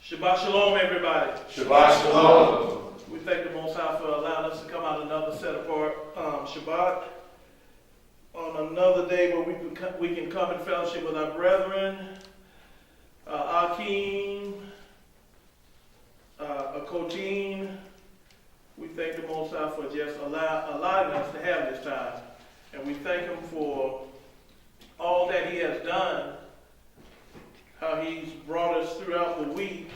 Shabbat shalom, everybody. Shabbat shalom. We thank the Most High for allowing us to come out another set apart Shabbat on another day where we can come in fellowship with our brethren, Akim, Akotim. We thank the Most High for just allowing us to have this time. And we thank Him for all that He has done, how He's brought us throughout the week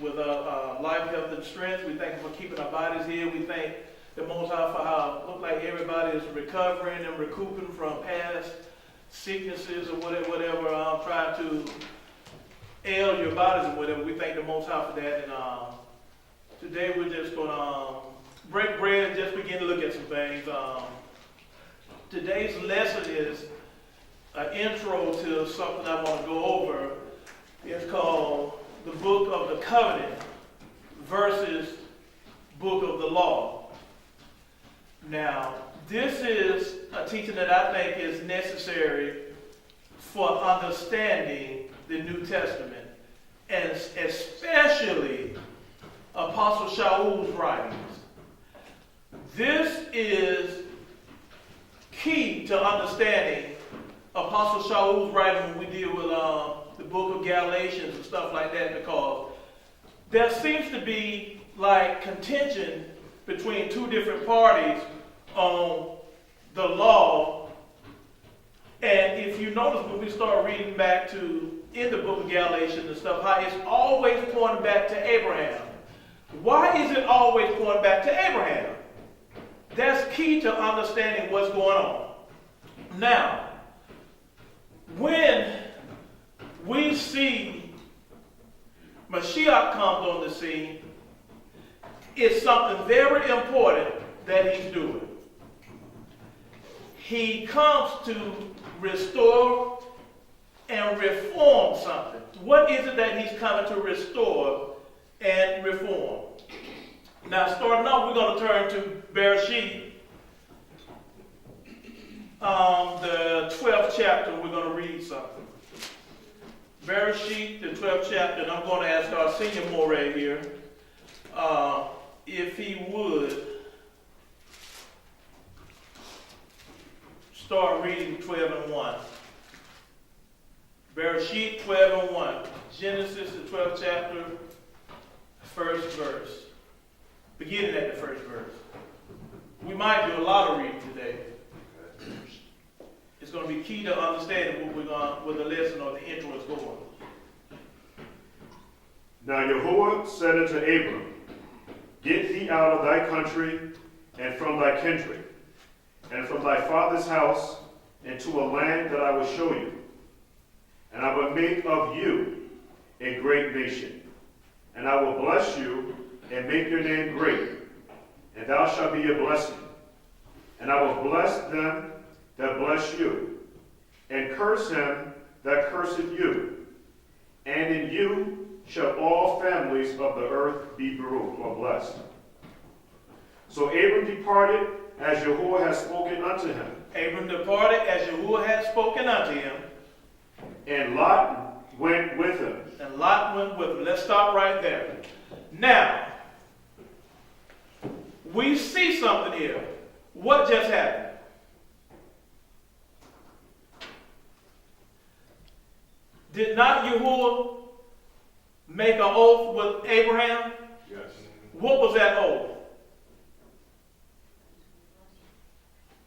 with life, health, and strength. We thank Him for keeping our bodies here. We thank the Most High for how it looks like everybody is recovering and recouping from past sicknesses or whatever trying to ail your bodies or whatever. We thank the Most High for that. And today we're just going to break bread and just begin to look at some things. Today's lesson is an intro to something I want to go over. It's called the Book of the Covenant versus Book of the Law. Now, this is a teaching that I think is necessary for understanding the New Testament, and especially Apostle Shaul's writings. This is key to understanding Apostle Shaul's writing when we deal with the book of Galatians and stuff like that, because there seems to be like contention between two different parties on the law. And if you notice when we start reading back to in the book of Galatians and stuff, how it's always pointing back to Abraham. Why is it always pointing back to Abraham? That's key to understanding what's going on. Now, when we see Mashiyach comes on the scene, it's something very important that he's doing. He comes to restore and reform something. What is it that he's coming to restore and reform? Now, starting off, we're going to turn to Bereshit, the 12th chapter. We're going to read something. Bereshit, the 12th chapter, and I'm going to ask our senior Moray here if he would start reading 12 and 1. Bereshit 12 and 1. Genesis, the 12th chapter, first verse. Beginning at the first verse. We might do a lot of reading today. It's going to be key to understanding where the lesson or the intro is going. Now Yahuah said unto Abram, Get thee out of thy country, and from thy kindred, and from thy father's house, into a land that I will show you. And I will make of you a great nation. And I will bless you, and make your name great. And thou shalt be a blessing. And I will bless them that bless you, and curse him that curseth you. And in you shall all families of the earth be blessed. So Abram departed as Yahuah had spoken unto him. Abram departed as Yahuah had spoken unto him. And Lot went with him. And Lot went with him. Let's stop right there. Now, we see something here. What just happened? Did not Yahuah make an oath with Abraham? Yes. What was that oath?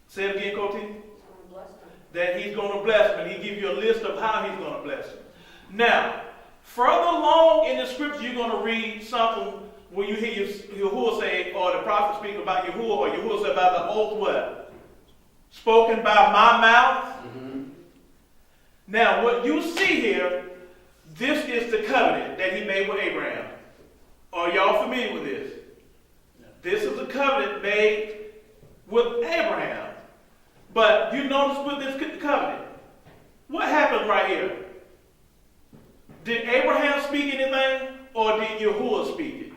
Say it again, Koti. That he's going to bless him, and he gives you a list of how he's going to bless him. Now, further along in the scripture, you're going to read something where you hear Yahuah say, or the prophet speak about Yahuah, or Yahuah say about the oath what? Spoken by my mouth. Mm-hmm. Now, what you see here, this is the covenant that he made with Abraham. Are y'all familiar with this? This is a covenant made with Abraham. But you notice with this covenant, what happened right here? Did Abraham speak anything, or did Yahuah speak it?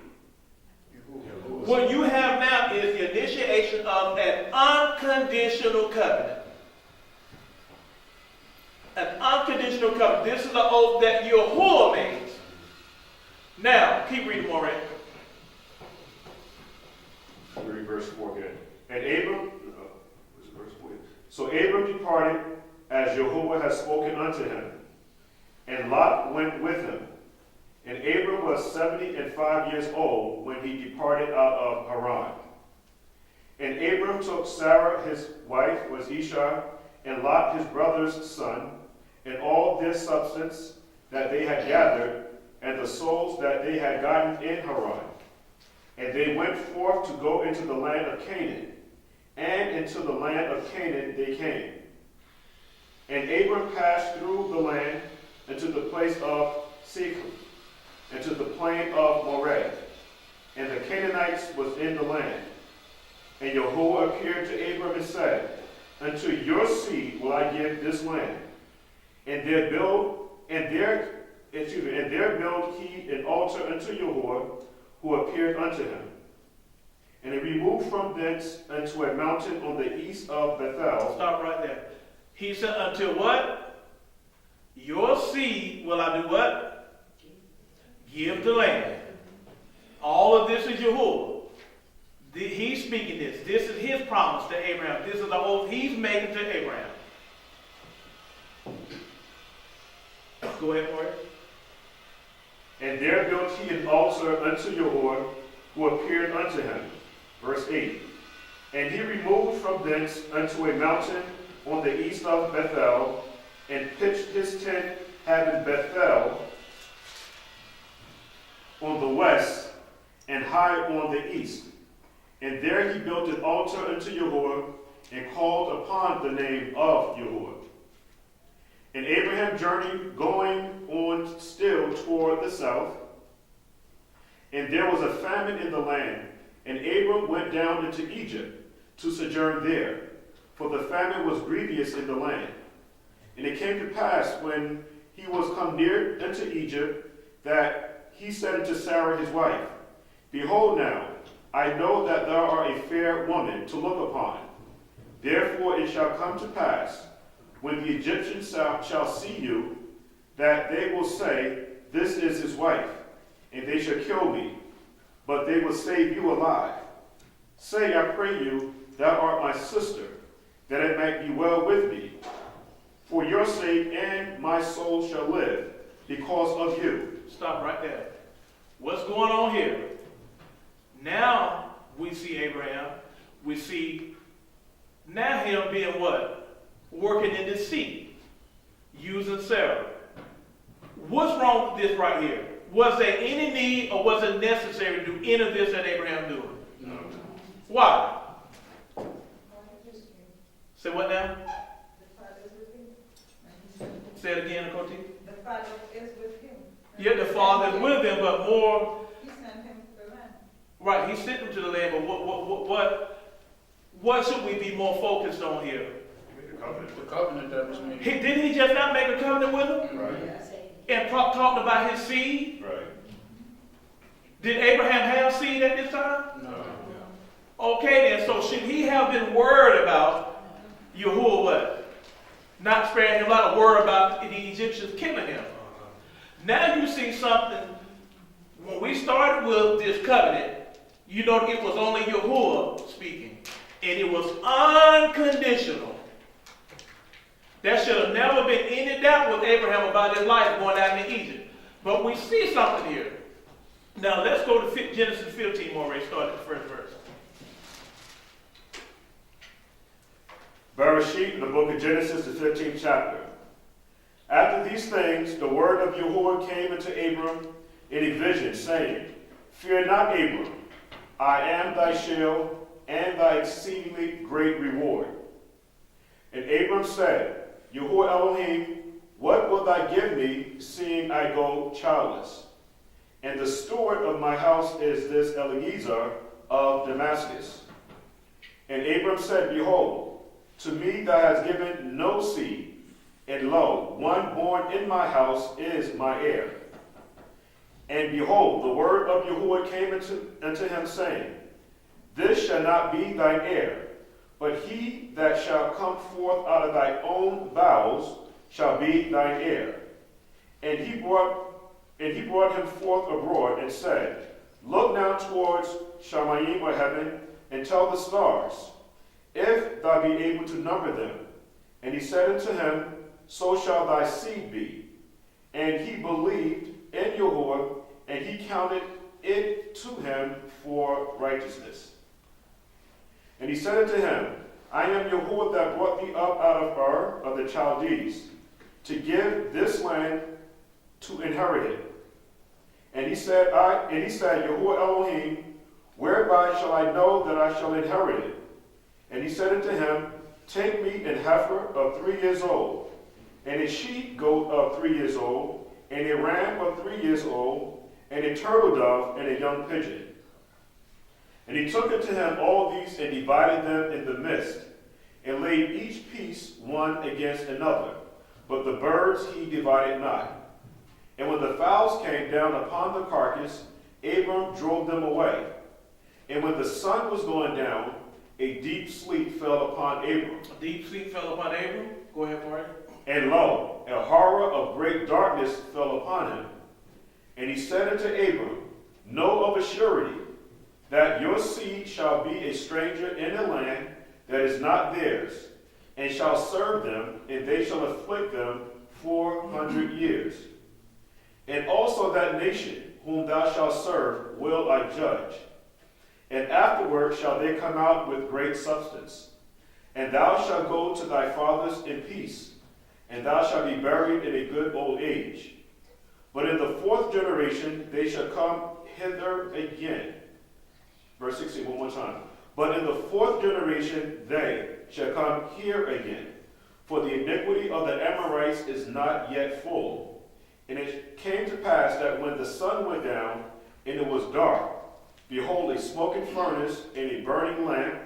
What you have now is the initiation of an unconditional covenant. An unconditional covenant. This is the oath that Yahuah makes. Now, keep reading more, right? Read verse 4 again. And Abram, verse 4. So Abram departed as Yahuah had spoken unto him, and Lot went with him. And Abram was 75 years old when he departed out of Haran. And Abram took Sarah his wife, was Isha, and Lot his brother's son, and all their substance that they had gathered, and the souls that they had gotten in Haran. And they went forth to go into the land of Canaan, and into the land of Canaan they came. And Abram passed through the land into the place of Shechem, and to the plain of Moreh, and the Canaanites was in the land. And Yahuah appeared to Abram and said, Unto your seed will I give this land, and there build he an altar unto Yahuah, who appeared unto him. And he removed from thence unto a mountain on the east of Bethel. Stop right there. He said, until what? Your seed will I do what? Give the land. All of this is Yahuah. He's speaking this. This is his promise to Abraham. This is the oath he's making to Abraham. Go ahead, Maurice. And there built he an altar unto Yahuah, who appeared unto him. Verse 8. And he removed from thence unto a mountain on the east of Bethel, and pitched his tent, having Bethel on the west, and Hai on the east. And there he built an altar unto Yahuah, and called upon the name of Yahuah. And Abraham journeyed, going on still toward the south. And there was a famine in the land, and Abram went down into Egypt to sojourn there, for the famine was grievous in the land. And it came to pass, when he was come near unto Egypt, that he said unto Sarah his wife, Behold now, I know that thou art a fair woman to look upon. Therefore it shall come to pass, when the Egyptians shall see you, that they will say, This is his wife, and they shall kill me, but they will save you alive. Say, I pray you, thou art my sister, that it might be well with me. For your sake, and my soul shall live, because of you. Stop right there. What's going on here? Now we see Abraham. We see now him being what? Working in deceit, using Sarah. What's wrong with this right here? Was there any need, or was it necessary to do any of this that Abraham doing? No. Why? Say what now? The Father is with him. Say it again, Koti. The Father is with him. Yeah, the Father is with him, but more. He sent him to the land. Right, he sent him to the land, but what should we be more focused on here? The covenant that was made. Didn't he just not make a covenant with him? Right. And talked about his seed? Right. Did Abraham have seed at this time? No. Okay then, so should he have been worried about Yahuah what? Not sparing him, a lot of worry about the Egyptians killing him. Now you see something, when we started with this covenant, you know it was only Yahuah speaking. And it was unconditional. There should have never been any doubt with Abraham about his life going down to Egypt. But we see something here. Now let's go to Genesis 15 more, Ray, start at the first verse. Bereshit, in the book of Genesis, the 15th chapter. After these things, the word of Yahuah came unto Abram in a vision, saying, Fear not, Abram, I am thy shield and thy exceedingly great reward. And Abram said, Yahuah Elohim, what wilt thou give me, seeing I go childless? And the steward of my house is this Eliezer of Damascus. And Abram said, Behold, to me thou hast given no seed, and lo, one born in my house is my heir. And behold, the word of Yahuah came unto him, saying, This shall not be thine heir, but he that shall come forth out of thy own bowels shall be thine heir. And he brought him forth abroad and said, Look now towards Shamayim or heaven, and tell the stars, if thou be able to number them. And he said unto him, So shall thy seed be. And he believed in Yahuah, and he counted it to him for righteousness. And he said unto him, I am Yahuah that brought thee up out of Ur of the Chaldees, to give this land to inherit it. And he said, Yahuah Elohim, whereby shall I know that I shall inherit it? And he said unto him, Take me an heifer of 3 years old, and a she-goat of 3 years old, and a ram of 3 years old, and a turtle dove, and a young pigeon. And he took unto him all these, and divided them in the midst, and laid each piece one against another. But the birds he divided not. And when the fowls came down upon the carcass, Abram drove them away. And when the sun was going down, a deep sleep fell upon Abram. A deep sleep fell upon Abram. Go ahead, Barry. And lo, a horror of great darkness fell upon him. And he said unto Abram, Know of a surety that your seed shall be a stranger in a land that is not theirs, and shall serve them, and they shall afflict them 400 years. And also that nation whom thou shalt serve will I judge. And afterward shall they come out with great substance. And thou shalt go to thy fathers in peace, and thou shalt be buried in a good old age. But in the 4th generation they shall come hither again. Verse 16, one more time. But in the 4th generation they shall come here again. For the iniquity of the Amorites is not yet full. And it came to pass that when the sun went down, and it was dark, behold, a smoking furnace and a burning lamp,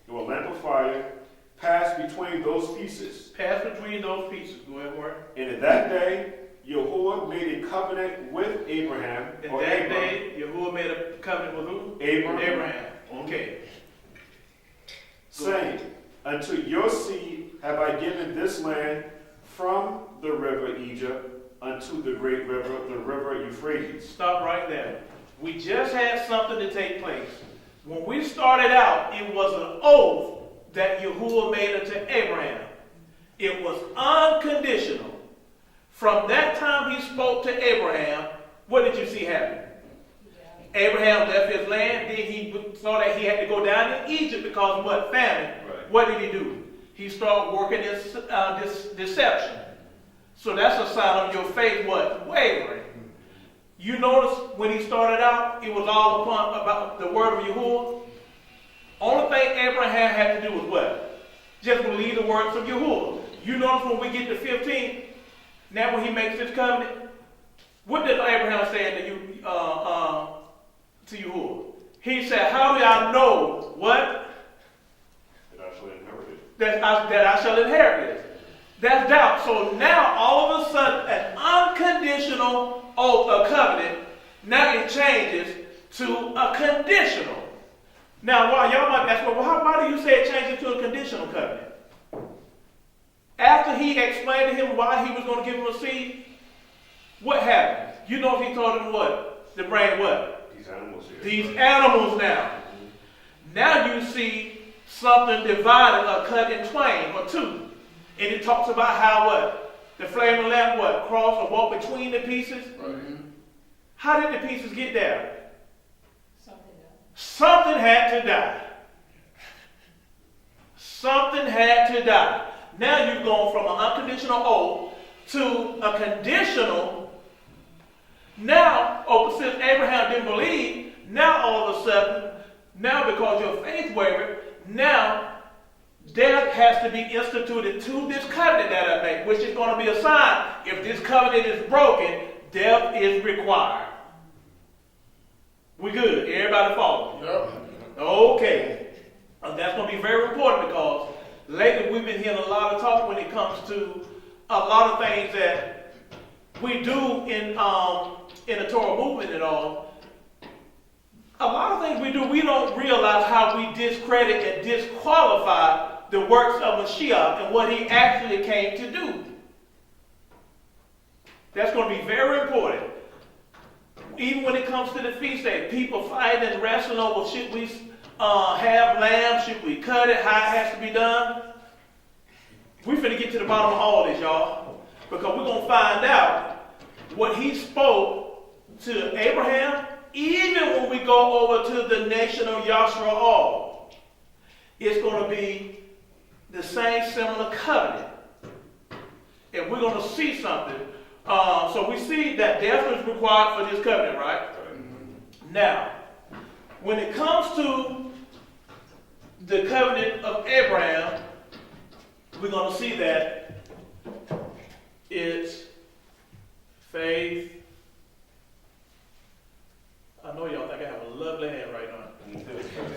or a lamp of fire, passed between those pieces. Pass between those pieces. Go ahead, Barry. And in that day, Yahuah made a covenant with Abraham. In that day, Yahuah made a covenant with who? Abraham. Okay. Saying, Unto your seed have I given this land from the river Egypt unto the great river, the river Euphrates. Stop right there. We just had something to take place. When we started out, it was an oath that Yahuah made unto Abraham. It was unconditional. From that time he spoke to Abraham, what did you see happen? Abraham left his land, then he saw that he had to go down to Egypt because of what? Famine. Right. What did he do? He started working this deception. So that's a sign of your faith, what? Wavering. You notice when he started out, it was all about the word of Yahuah. Only thing Abraham had to do was what? Just believe the words of Yahuah. You notice when we get to 15, now when he makes this covenant, what did Abraham say to you, to Yahuah? He said, how do I know what? That I shall inherit it. That I shall inherit it. That's doubt. So now all of a sudden an unconditional oath, a covenant, now it changes to a conditional. Now, y'all might ask, well, why do you say it changes to a conditional covenant? After he explained to him why he was going to give him a seed, what happened? You know if he told him what? To bring what? These animals here. These animals now. Now you see something divided or cut in twain or two. And it talks about how what? The flaming lamp what? Cross or walk between the pieces? Right. How did the pieces get there? Something Something had to die. Something had to die. Now you've gone from an unconditional oath to a conditional. Now, since Abraham didn't believe, now all of a sudden, now because your faith wavered, now death has to be instituted to this covenant that I make, which is going to be a sign. If this covenant is broken, death is required. We good? Everybody follow? Yep. Okay. And that's going to be very important because lately we've been hearing a lot of talk when it comes to a lot of things that we do in the Torah movement and all. A lot of things we do, we don't realize how we discredit and disqualify the works of Mashiyach and what he actually came to do. That's going to be very important. Even when it comes to the feast day, people fight and wrestling over, should we have lamb, should we cut it, how it has to be done. We're finna get to the bottom of all this, y'all. Because we're going to find out what he spoke to Abraham, even when we go over to the nation of Yashra'al. It's going to be the same similar covenant. And we're going to see something. So we see that death is required for this covenant, right? Now, when it comes to the covenant of Abraham, we're going to see that it's faith. I know y'all think I have a lovely hand right now.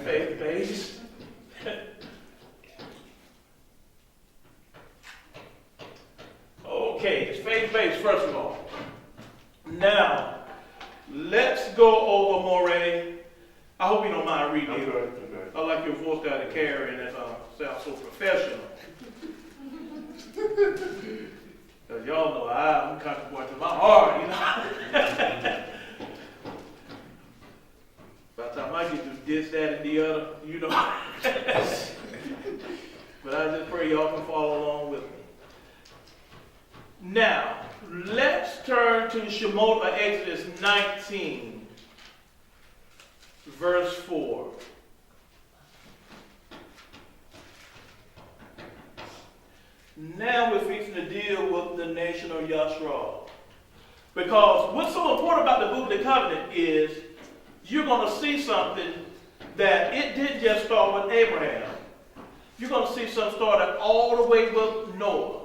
Faith-based. Okay, it's faith-based, first of all. Now, let's go over Moray. I hope you don't mind reading it. Okay. I like your voice got a carry and it sounds so professional. Because y'all know I'm kind of boy to my heart, you know. By the time I get to this, that, and the other, you know. But I just pray y'all can follow along with me. Now, let's turn to Shemot or Exodus 19, verse 4. Now we're fixing to deal with the nation of Yashra'al. Because what's so important about the book of the covenant is you're going to see something that it didn't just start with Abraham. You're going to see something started all the way with Noah.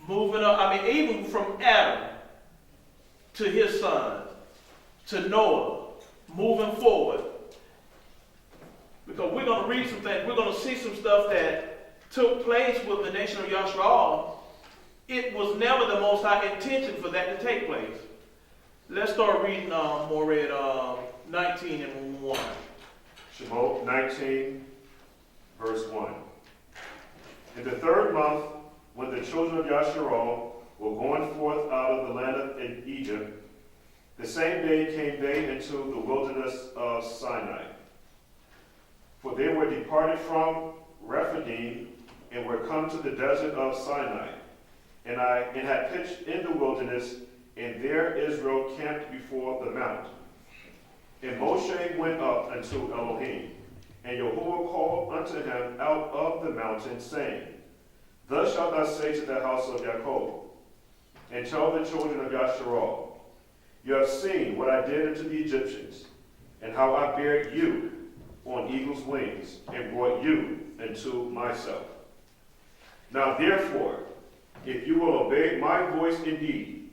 Moving up, even from Adam to his son, to Noah, moving forward. Because we're going to read some things, we're going to see some stuff that took place with the nation of Yashra'al. It was never the Most High intention for that to take place. Let's start reading more at 19 and 1. Shemot 19, verse 1. In the third month, when the children of Yashra'al were going forth out of the land of Egypt, the same day came they into the wilderness of Sinai. For they were departed from Rephidim and were come to the desert of Sinai, and had pitched in the wilderness, and there Israel camped before the mount. And Moshe went up unto Elohim, and Yahuah called unto him out of the mountain, saying, Thus shalt thou say to the house of Yaakov, and tell the children of Yashra'al, You have seen what I did unto the Egyptians, and how I bare you on eagle's wings, and brought you into myself. Now therefore, if you will obey my voice indeed,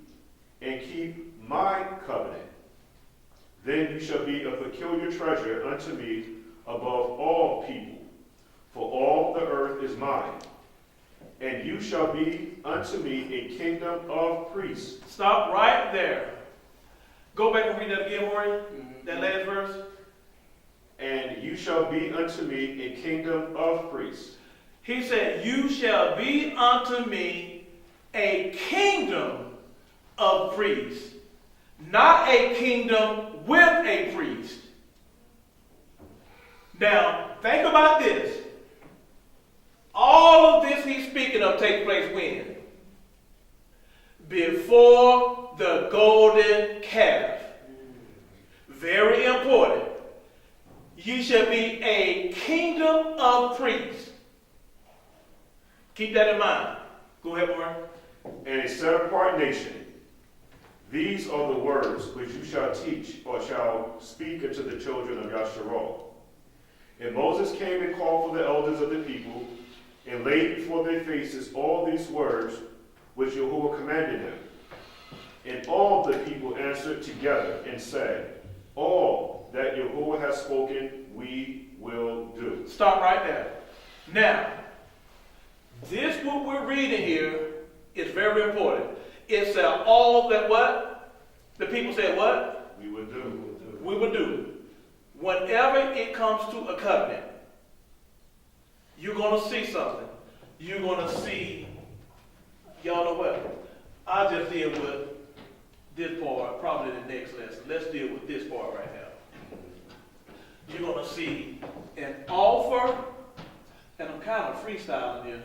and keep my covenant, then you shall be a peculiar treasure unto me above all people, for all the earth is mine. And you shall be unto me a kingdom of priests. Stop right there. Go back and read that again, Maury. That last verse. And you shall be unto me a kingdom of priests. He said, You shall be unto me a kingdom of priests, not a kingdom with a priest. Now, think about this. All of this he's speaking of takes place when? Before the golden calf. Very important. You shall be a kingdom of priests. Keep that in mind. Go ahead, Warren. And a set apart nation. These are the words which you shall teach or shall speak unto the children of Yashra'al. And Moses came and called for the elders of the people, and laid before their faces all these words which Yahuah commanded him. And all the people answered together and said, All that Yahuah has spoken, we will do. Stop right there. Now, this what we're reading here is very important. It said all that what? The people said what? We would do. We would do. Whenever it comes to a covenant, you're going to see something. You're going to see, y'all know what? I'll just deal with this part, probably the next lesson. Let's deal with this part right now. You're going to see an offer, and I'm kind of freestyling here.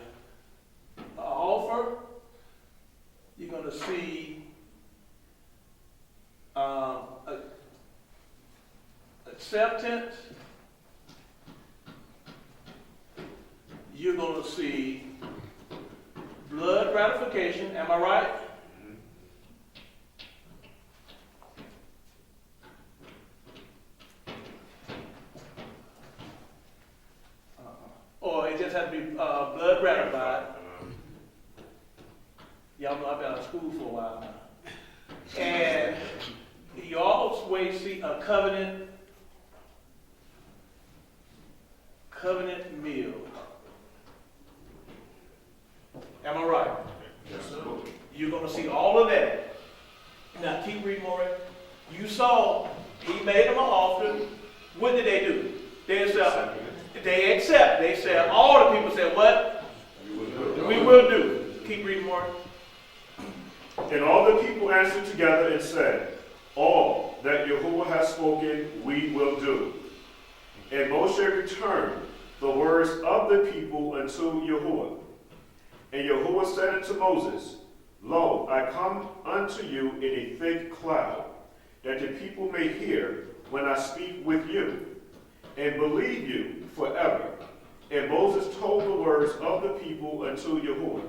An offer. You're going to see acceptance. You're going to see blood gratification. Am I right? Or it just has to be blood gratified. Y'all know I've been out of school for a while now. And you always see a covenant meal. Am I right? Yes, sir. You're going to see all of that. Now keep reading more. You saw he made them an offering. What did they do? They accept. They accept. They said, all the people said, what? We will do. Keep reading more. And all the people answered together and said, all that Yahuah has spoken, we will do. And Moshe returned the words of the people unto Yahuah. And Yahuah said unto Moses, Lo, I come unto you in a thick cloud, that the people may hear when I speak with you, and believe you forever. And Moses told the words of the people unto Yahuah.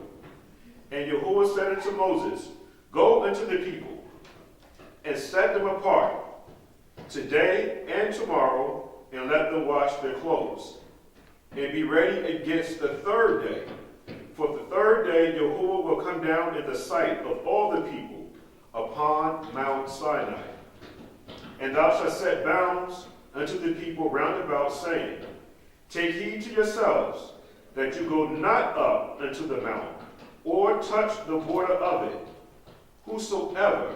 And Yahuah said unto Moses, Go unto the people, and set them apart, today and tomorrow, and let them wash their clothes, and be ready against the third day. For the third day Yahuah will come down in the sight of all the people upon Mount Sinai. And thou shalt set bounds unto the people round about, saying, Take heed to yourselves, that you go not up unto the mount, or touch the border of it. Whosoever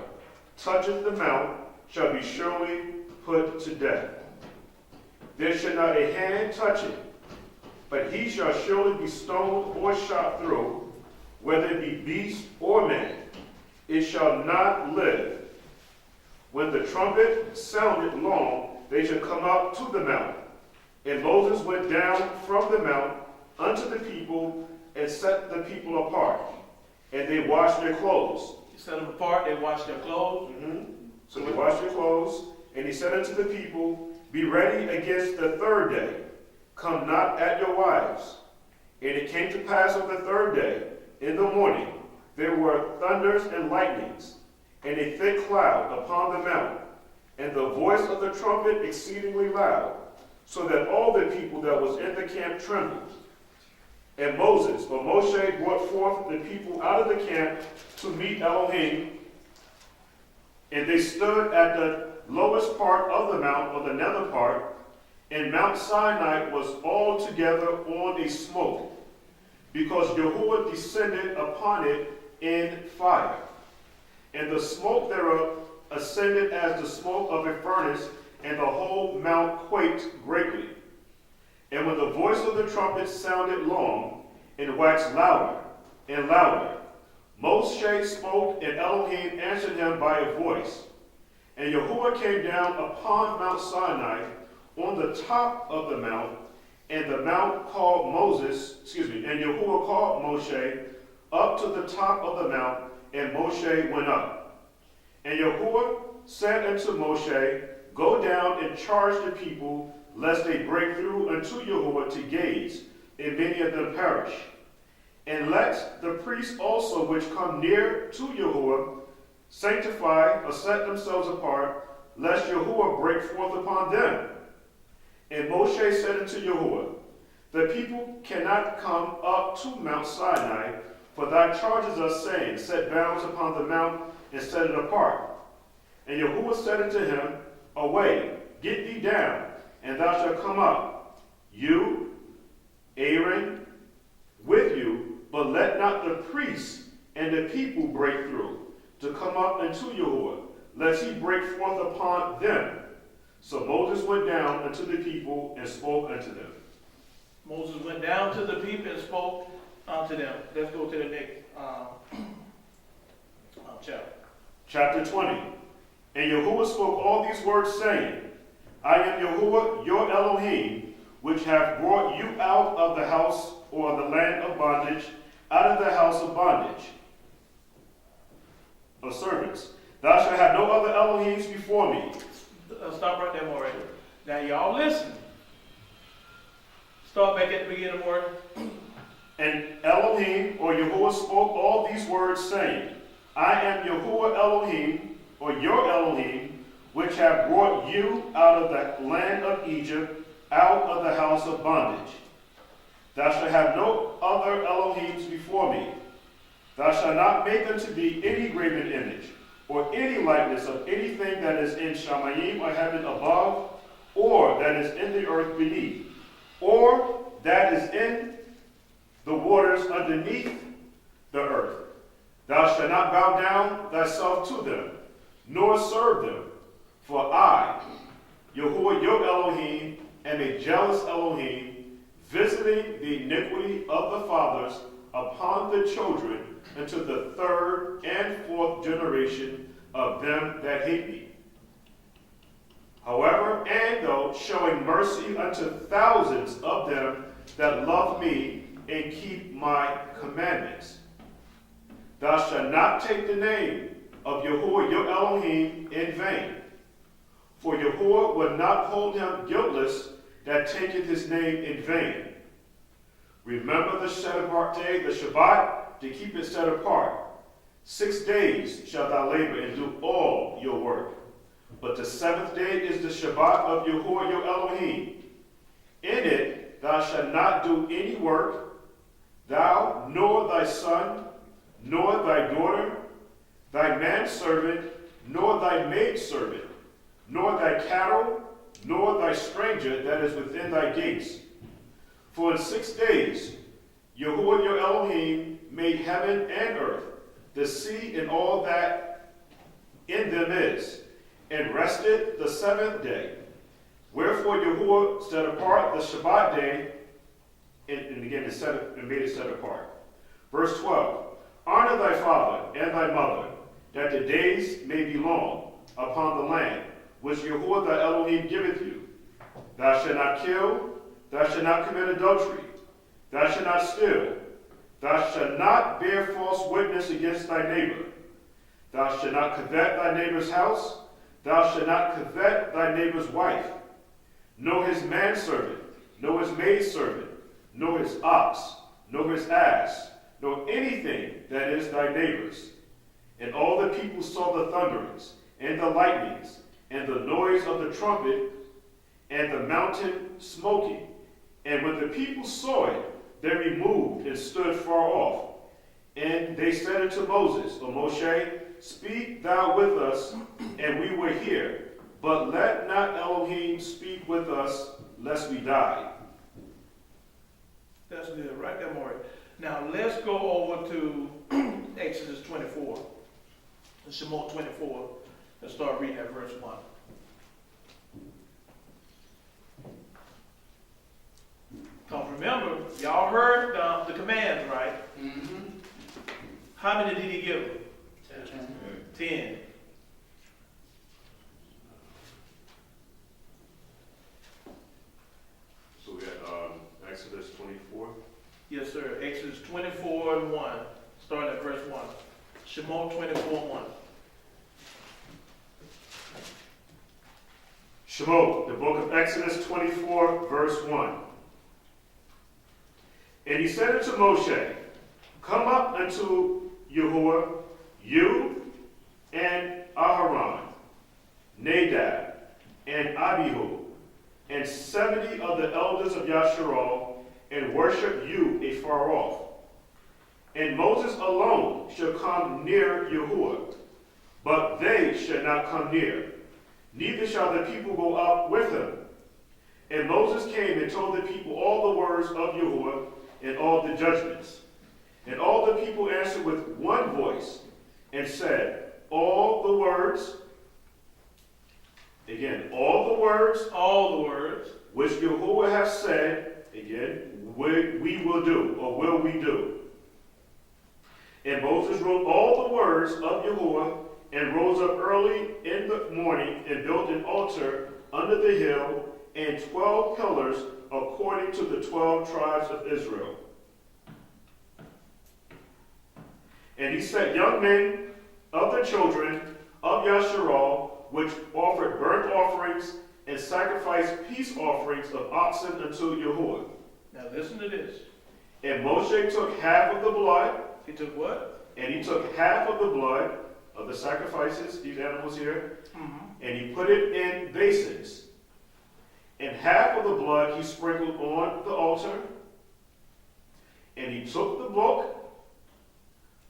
toucheth the mount shall be surely put to death. There shall not a hand touch it, but he shall surely be stoned or shot through, whether it be beast or man. It shall not live. When the trumpet sounded long, they shall come up to the mount. And Moses went down from the mount unto the people, and set the people apart. And they washed their clothes. He set them apart, they washed their clothes. So they washed their clothes, and he said unto the people, Be ready against the third day. Come not at your wives. And it came to pass on the third day, in the morning, there were thunders and lightnings, and a thick cloud upon the mount, and the voice of the trumpet exceedingly loud, so that all the people that was in the camp trembled. And Moshe brought forth the people out of the camp to meet Elohim, and they stood at the lowest part of the mount, or the nether part, and Mount Sinai was altogether on a smoke, because Yahuah descended upon it in fire. And the smoke thereof ascended as the smoke of a furnace, and the whole mount quaked greatly. And when the voice of the trumpet sounded long, and waxed louder and louder, Moshe spoke, and Elohim answered him by a voice. And Yahuah came down upon Mount Sinai on the top of the mount, and the mount called and Yahuah called Moshe up to the top of the mount, and Moshe went up. And Yahuah said unto Moshe, Go down and charge the people, lest they break through unto Yahuah to gaze, and many of them perish. And let the priests also which come near to Yahuah sanctify or set themselves apart, lest Yahuah break forth upon them. And Moshe said unto Yahuah, The people cannot come up to Mount Sinai, for thy charges us, saying, Set bounds upon the mount, and set it apart. And Yahuah said unto him, Away, get thee down, and thou shalt come up, you, Aaron, with you, but let not the priests and the people break through, to come up unto Yahuah, lest he break forth upon them. So Moses went down unto the people and spoke unto them. Moses went down to the people and spoke unto them. Let's go to the next chapter. Chapter 20. And Yahuah spoke all these words, saying, I am Yahuah, your Elohim, which have brought you out of the house or the land of bondage, out of the house of bondage of servants. Thou shalt have no other Elohims before me. Stop right there, Maury. Now, y'all listen. Start back at the beginning, Maury. And Elohim, or Yahuah, spoke all these words, saying, I am Yahuah Elohim, or your Elohim, which have brought you out of the land of Egypt, out of the house of bondage. Thou shalt have no other Elohims before me. Thou shalt not make unto thee any graven image, or any likeness of anything that is in Shamayim or heaven above, or that is in the earth beneath, or that is in the waters underneath the earth. Thou shalt not bow down thyself to them, nor serve them. For I, Yahuah your Elohim, am a jealous Elohim, visiting the iniquity of the fathers upon the children unto the third and fourth generation of them that hate me. However, and though showing mercy unto thousands of them that love me and keep my commandments. Thou shalt not take the name of Yahuah your Elohim in vain. For Yahuah will not hold him guiltless that taketh his name in vain. Remember the set apart day, the Shabbat, to keep it set apart. 6 days shalt thou labor and do all your work. But the seventh day is the Shabbat of Yahuah your Elohim. In it thou shalt not do any work, thou, nor thy son, nor thy daughter, thy manservant, nor thy maidservant, nor thy cattle, nor thy stranger that is within thy gates. For in 6 days Yahuah your Elohim made heaven and earth, the sea and all that in them is, and rested the seventh day. Wherefore Yahuah set apart the Shabbat day, and again and made it set apart. Verse 12. Honor thy father and thy mother, that the days may be long upon the land, which Yahuah thy Elohim giveth you. Thou shalt not kill, thou shalt not commit adultery, thou shalt not steal, thou shalt not bear false witness against thy neighbor. Thou shalt not covet thy neighbor's house, thou shalt not covet thy neighbor's wife, nor his manservant, nor his maidservant, nor his ox, nor his ass, nor anything that is thy neighbor's. And all the people saw the thunderings, and the lightnings, and the noise of the trumpet, and the mountain smoking. And when the people saw it, they removed and stood far off. And they said unto Moses, O Moshe, speak thou with us, and we will hear. But let not Elohim speak with us, lest we die. That's good, right there, Maury. Now let's go over to Exodus 24, Shemot 24, and start reading at verse 1. Because remember, y'all heard the commands, right? Mm-hmm. How many did he give them? 10. 10. So we got Exodus 24. Yes, sir. Exodus 24 and 1. Starting at verse 1. Shemot 24 and 1. Shemot, the book of Exodus 24, verse 1. And he said unto Moshe, come up unto Yahuah, you and Aharon, Nadab, and Abihu, and 70 of the elders of Yashra'al, and worship you afar off. And Moses alone shall come near Yahuah, but they shall not come near, neither shall the people go up with him. And Moses came and told the people all the words of Yahuah and all the judgments. And all the people answered with one voice and said, all the words, again, all the words which Yahuah hath said, again, we will do, or will we do. And Moses wrote all the words of Yahuah, and rose up early in the morning, and built an altar under the hill, and 12 pillars, according to the 12 tribes of Israel. And he set young men of the children of Yashra'al, which offered burnt offerings and sacrificed peace offerings of oxen unto Yahuah. Now listen to this. And Moshe took half of the blood. He took what? And he took half of the blood of the sacrifices, these animals here, and he put it in basins. And half of the blood he sprinkled on the altar. And he took the book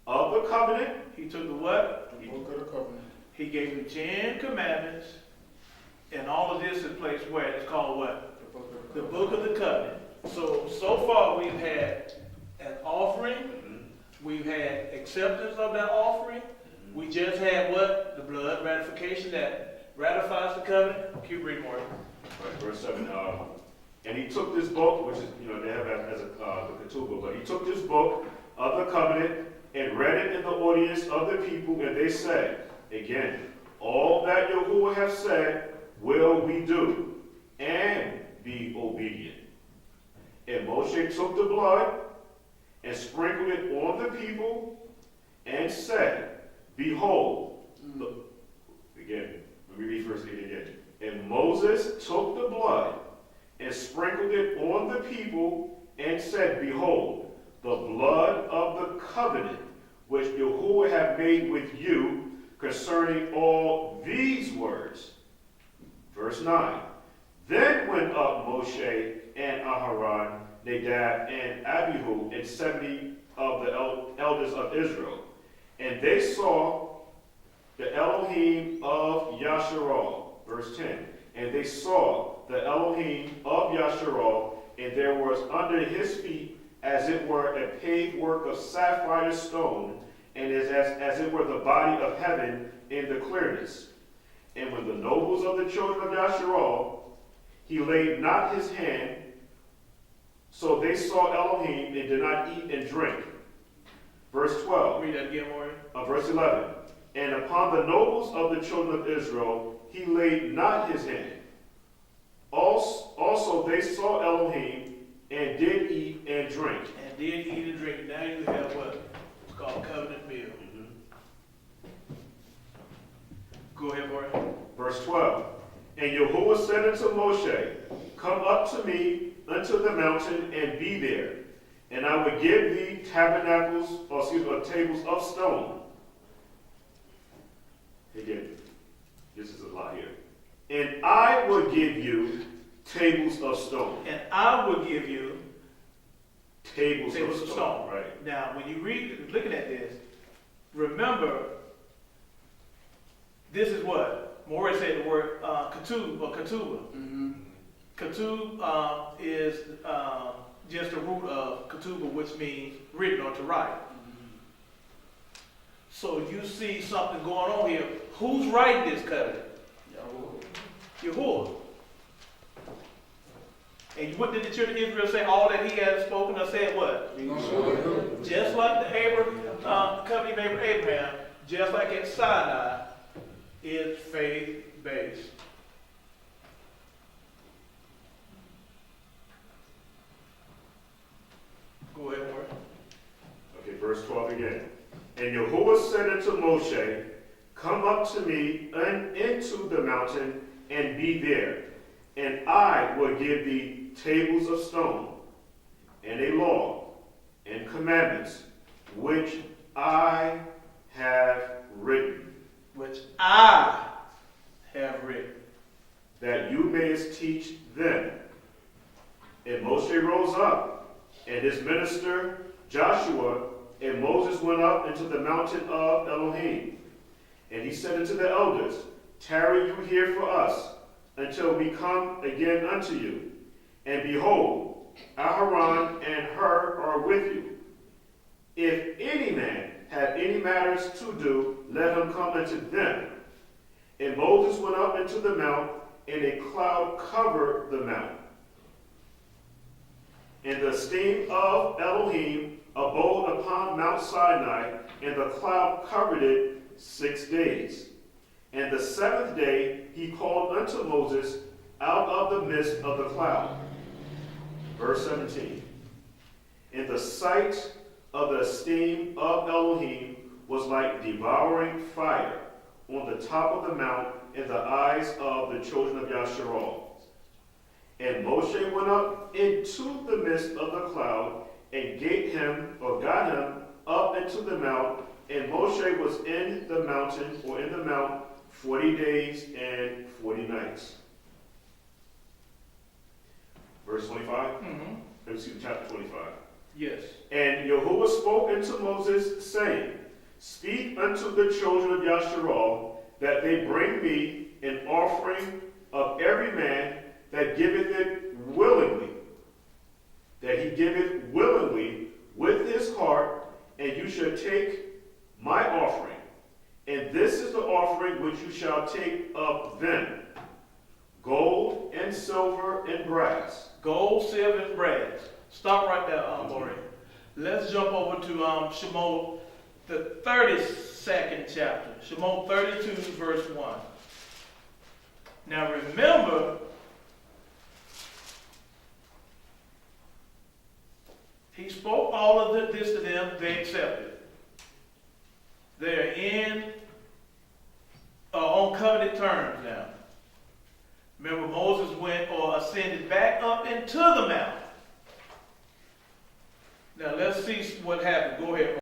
of the covenant. He took the what? The book of the covenant. He gave the 10 commandments, and all of this is placed where? It's called what? The book of the covenant. So far we've had an offering, we've had acceptance of that offering, we just had what? The blood ratification that ratifies the covenant. Keep reading more. Right, verse 7. And he took this book, which is, they have as the ketubah, but he took this book of the covenant and read it in the audience of the people, and they said, again, all that Yahuah has said will we do, and be obedient. And Moshe took the blood and sprinkled it on the people and said, behold, look, again, let me read verse 8 again. And Moses took the blood and sprinkled it on the people and said, behold, the blood of the covenant which Yahuah hath made with you concerning all these words. Verse 9. Then went up Moshe and Aharon, Nadab and Abihu, and 70 of the elders of Israel. And they saw the Elohim of Yashra'al. Verse 10. And they saw the Elohim of Yashra'al, and there was under his feet as it were a paved work of sapphire stone, and as it were the body of heaven in the clearness. And when the nobles of the children of Yashra'al, he laid not his hand, so they saw Elohim and did not eat and drink. Verse 12. Read that again, Warren. Verse 11. And upon the nobles of the children of Israel, he laid not his hand. Also they saw Elohim and did eat and drink. And did eat and drink. Now you have what? It's called covenant meal. Go ahead, Warren. Verse 12. And Yahuah said unto Moshe, come up to me unto the mountain and be there, and I will give thee tables of stone. Again, this is a lot here. And I will give you tables of stone. And I will give you tables of stone. Right. Now, when you read, looking at this, remember, this is what? Morris said the word ketub or ketubah. Ketub is just the root of ketubah, which means written or to write. So you see something going on here. Who's writing this covenant? Yahuah. And what did the children of Israel say? All that he had spoken or said what? Just like the covenant of Abraham, just like at Sinai, is faith-based. Go ahead, Warren. Okay, verse 12 again. And Yahuah said unto Moshe, come up to me and into the mountain and be there, and I will give thee tables of stone, and a law, and commandments, which I have written. Which I have written. That you mayest teach them. And Moshe rose up, and his minister Joshua, and Moses went up into the mountain of Elohim. And he said unto the elders, tarry you here for us, until we come again unto you. And behold, Aharon and Hur are with you. If any man have any matters to do, let him come unto them. And Moses went up into the mount, and a cloud covered the mount. And the steam of Elohim abode upon Mount Sinai, and the cloud covered it 6 days. And the 7th day he called unto Moses out of the midst of the cloud. Verse 17. And the sight of the esteem of Elohim was like devouring fire on the top of the mount in the eyes of the children of Yashra'al. And Moshe went up into the midst of the cloud and got him up into the mount. And Moshe was in the mountain, or in the mount, 40 days and 40 nights. Verse 25? Excuse me, chapter 25. Yes. And Yahuah spoke unto Moses, saying, Speak unto the children of Yashra'al, that they bring me an offering of every man that giveth it willingly, that he giveth willingly with his heart, and you shall take my offering. And this is the offering which you shall take of them: gold and silver and brass. Gold, silver, and brass. Stop right there, Maureen. Let's jump over to Shemot, the 32nd chapter. Shemot 32, verse 1. Now remember, he spoke all of this to them, they accepted. They're in on covenant terms now. Remember, Moses went or ascended back up into the mountain. Now let's see what happened. Go ahead.